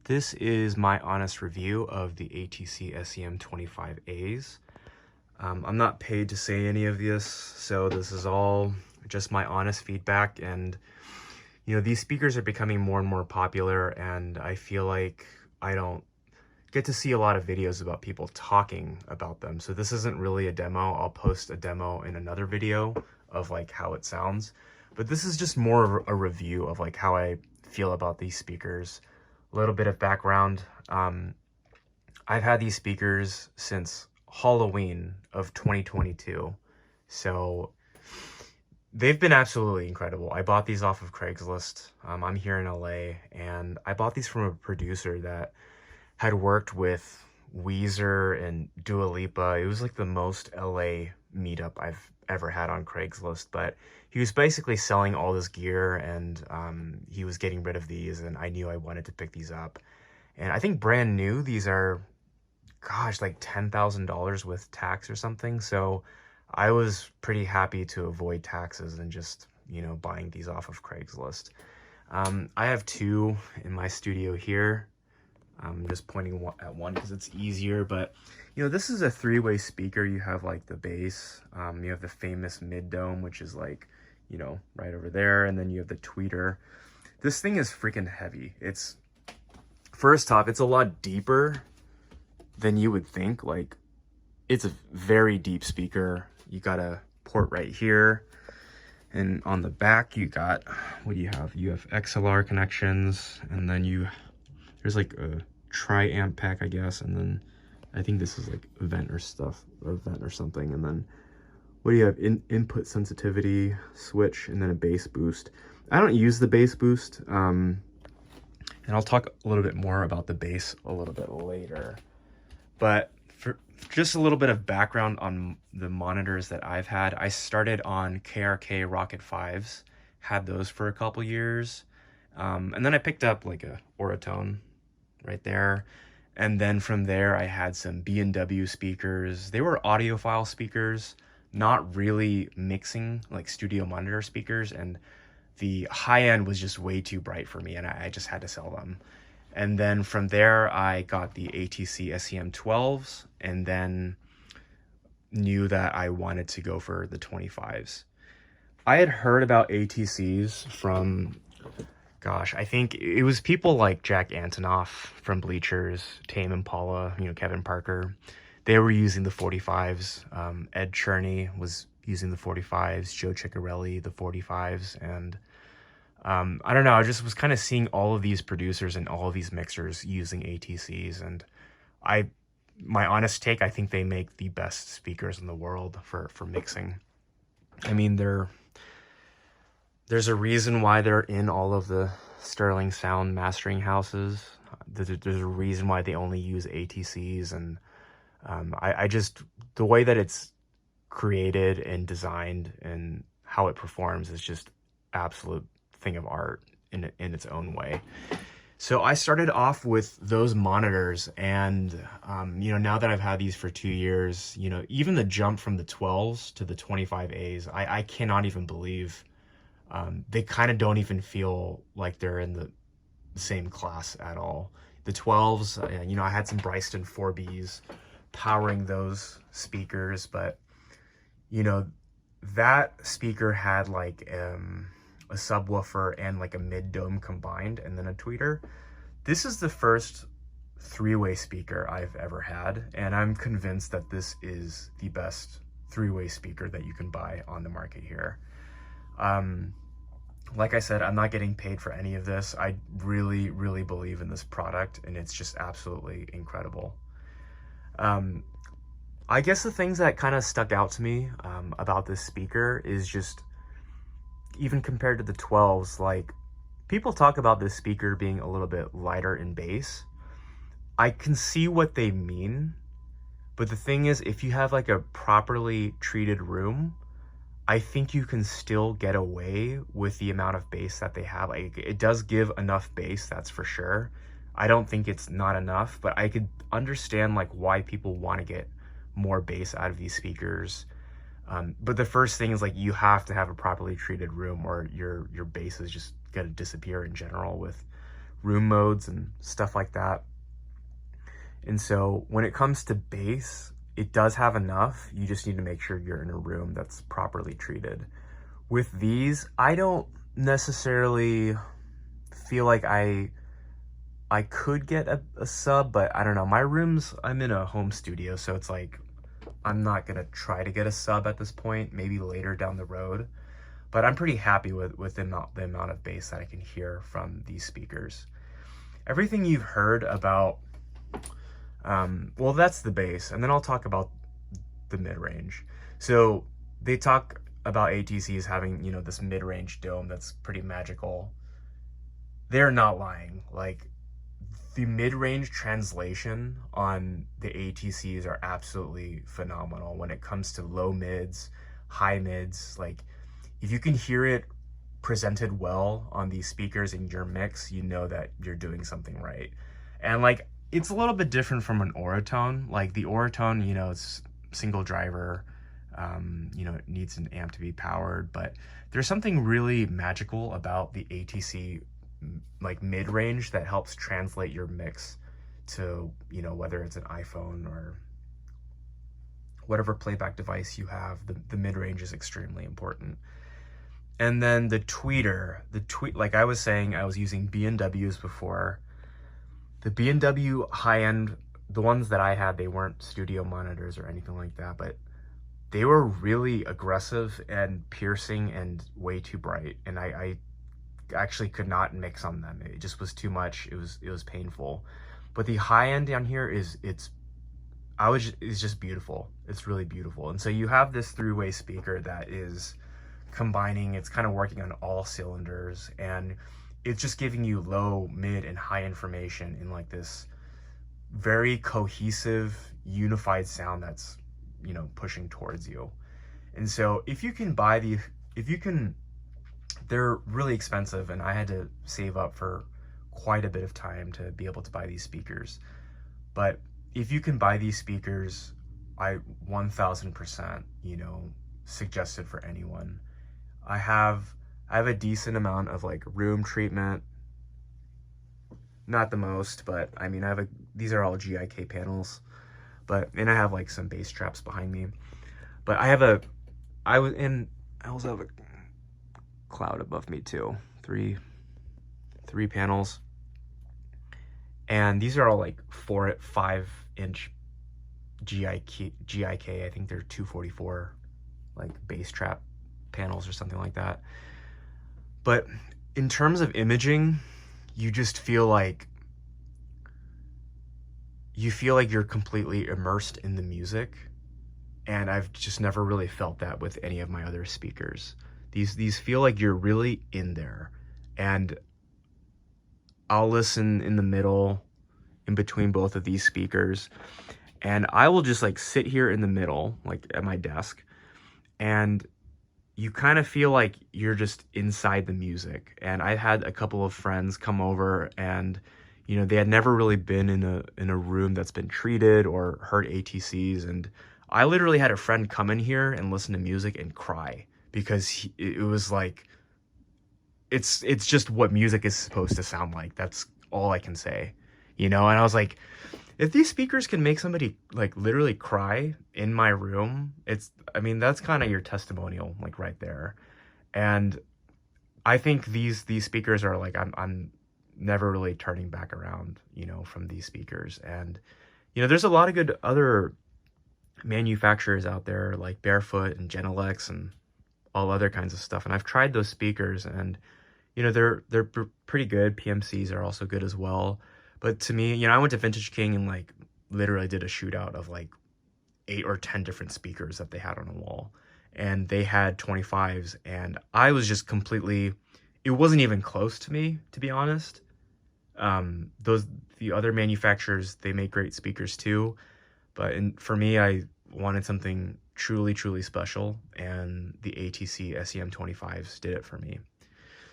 This is my honest review of the ATC SCM25As. I'm not paid to say any of this, so this is all just my honest feedback. And, you know, these speakers are becoming more and more popular, and I feel like I don't get to see a lot of videos about people talking about them. So this isn't really a demo. I'll post a demo in another video of like how it sounds. But this is just more of a review of like how I feel about these speakers. A little bit of background. I've had these speakers since Halloween of 2022. So they've been absolutely incredible. I bought these off of Craigslist. I'm here in LA, and I bought these from a producer that had worked with Weezer and Dua Lipa. It was like the most LA meetup I've ever had on Craigslist, but he was basically selling all this gear, and he was getting rid of these, and I knew I wanted to pick these up. And I think brand new, these are, gosh, like $10,000 with tax or something. So I was pretty happy to avoid taxes and just, you know, buying these off of Craigslist. I have two in my studio here. I'm just pointing at one because it's easier, but you know, this is a three-way speaker. You have like the bass, you have the famous mid-dome, which is like, you know, right over there, and then you have the tweeter. This thing is freaking heavy. It's, first off, it's a lot deeper than you would think. Like, it's a very deep speaker. You got a port right here, and on the back you got, what do you have? You have XLR connections, and then there's like a tri-amp pack, I guess, and then I think this is like vent or something, and then what do you have? Input sensitivity switch, and then a bass boost. I don't use the bass boost, and I'll talk a little bit more about the bass a little bit later. But for just a little bit of background on the monitors that I've had, I started on KRK Rokit 5s, had those for a couple years, and then I picked up like a Auratone right there. And then from there, I had some B&W speakers. They were audiophile speakers, not really mixing, like studio monitor speakers. And the high end was just way too bright for me, and I just had to sell them. And then from there, I got the ATC SCM12s, and then knew that I wanted to go for the 25s. I had heard about ATCs from, gosh, I think it was people like Jack Antonoff from Bleachers, Tame Impala, you know, Kevin Parker. They were using the 45s. Ed Cherney was using the 45s, Joe Ciccarelli, the 45s. And I don't know, I just was kind of seeing all of these producers and all of these mixers using ATCs. And my honest take, I think they make the best speakers in the world for mixing. I mean, there's a reason why they're in all of the Sterling Sound mastering houses. There's a reason why they only use ATCs, and I just, the way that it's created and designed and how it performs is just absolute thing of art in its own way. So I started off with those monitors, and you know, now that I've had these for 2 years, you know, even the jump from the 12s to the 25As, I cannot even believe. They kind of don't even feel like they're in the same class at all. The 12s, you know, I had some Bryston 4Bs powering those speakers, but, you know, that speaker had like a subwoofer and like a mid-dome combined, and then a tweeter. This is the first three-way speaker I've ever had, and I'm convinced that this is the best three-way speaker that you can buy on the market here. Like I said, I'm not getting paid for any of this. I really, really believe in this product, and it's just absolutely incredible. I guess the things that kind of stuck out to me about this speaker is just, even compared to the 12s, like, people talk about this speaker being a little bit lighter in bass. I can see what they mean, but the thing is, if you have like a properly treated room, I think you can still get away with the amount of bass that they have. Like, it does give enough bass, that's for sure. I don't think it's not enough, but I could understand like why people want to get more bass out of these speakers. But the first thing is, like, you have to have a properly treated room, or your bass is just gonna disappear in general with room modes and stuff like that. And so when it comes to bass, it does have enough. You just need to make sure you're in a room that's properly treated. With these, I don't necessarily feel like I could get a sub, but I don't know. My rooms, I'm in a home studio, so it's like I'm not gonna try to get a sub at this point, maybe later down the road. But I'm pretty happy with the amount of bass that I can hear from these speakers. Everything you've heard about, well, that's the bass, and then I'll talk about the mid-range. So they talk about ATCs having, you know, this mid-range dome that's pretty magical. They're not lying. Like, the mid-range translation on the ATCs are absolutely phenomenal when it comes to low mids, high mids. Like, if you can hear it presented well on these speakers in your mix, you know that you're doing something right. And like, it's a little bit different from an Auratone. Like the Auratone, you know, it's single driver, you know, it needs an amp to be powered, but there's something really magical about the ATC like mid-range that helps translate your mix to, you know, whether it's an iPhone or whatever playback device you have. The mid-range is extremely important. And then the tweeter, like I was saying, I was using B&Ws before. The B&W high-end, the ones that I had, they weren't studio monitors or anything like that, but they were really aggressive and piercing and way too bright. And I actually could not mix on them. It just was too much. It was painful. But the high-end down here is just beautiful. It's really beautiful. And so you have this three-way speaker that is combining, it's kind of working on all cylinders, and it's just giving you low, mid, and high information in like this very cohesive, unified sound that's, you know, pushing towards you. And so if you can buy they're really expensive, and I had to save up for quite a bit of time to be able to buy these speakers. But if you can buy these speakers, I 1000%, you know, suggest it for anyone. I have a decent amount of like room treatment, not the most, but I mean, these are all GIK panels, and I have like some bass traps behind me, but I also have a cloud above me too, three panels, and these are all like 5-inch GIK, I think they're 244 like bass trap panels or something like that. But in terms of imaging, you just feel like you're completely immersed in the music, and I've just never really felt that with any of my other speakers. These feel like you're really in there, and I'll listen in the middle, in between both of these speakers, and I will just like sit here in the middle, like at my desk, and you kind of feel like you're just inside the music. And I had a couple of friends come over, and you know, they had never really been in a room that's been treated or heard ATCs, and I literally had a friend come in here and listen to music and cry, because it was like, it's just what music is supposed to sound like. That's all I can say, you know. And I was like, if these speakers can make somebody like literally cry in my room, I mean, that's kind of your testimonial, like right there. And I think these speakers are like, I'm never really turning back around, you know, from these speakers. And, you know, there's a lot of good other manufacturers out there like Barefoot and Genelec and all other kinds of stuff. And I've tried those speakers, and, you know, they're pretty good. PMCs are also good as well. But to me, you know, I went to Vintage King and like literally did a shootout of like 8 or 10 different speakers that they had on a wall, and they had 25s, and I was just completely, it wasn't even close to me, to be honest. The other manufacturers, they make great speakers too, but for me, I wanted something truly, truly special, and the ATC SCM25s did it for me.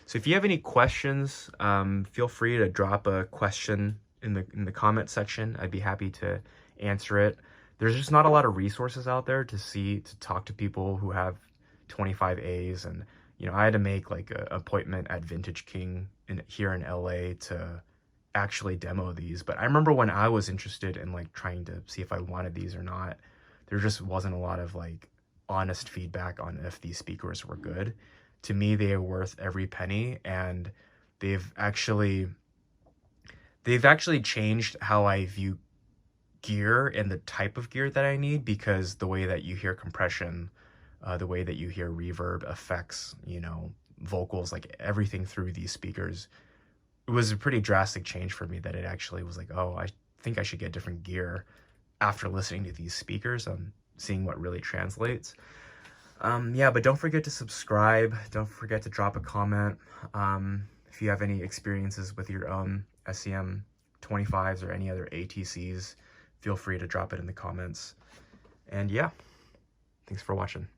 So if you have any questions, feel free to drop a question in the comment section. I'd be happy to answer it. There's just not a lot of resources out there to talk to people who have 25As, and you know, I had to make like an appointment at Vintage King here in LA to actually demo these, but I remember when I was interested in like trying to see if I wanted these or not, there just wasn't a lot of like honest feedback on if these speakers were good. To me, they are worth every penny, and they've actually changed how I view gear and the type of gear that I need, because the way that you hear compression, the way that you hear reverb, effects, you know, vocals, like everything through these speakers, it was a pretty drastic change for me, that it actually was like, oh, I think I should get different gear after listening to these speakers, seeing what really translates. Yeah, but don't forget to subscribe. Don't forget to drop a comment. If you have any experiences with your own SCM25s or any other ATCs, feel free to drop it in the comments. And yeah, thanks for watching.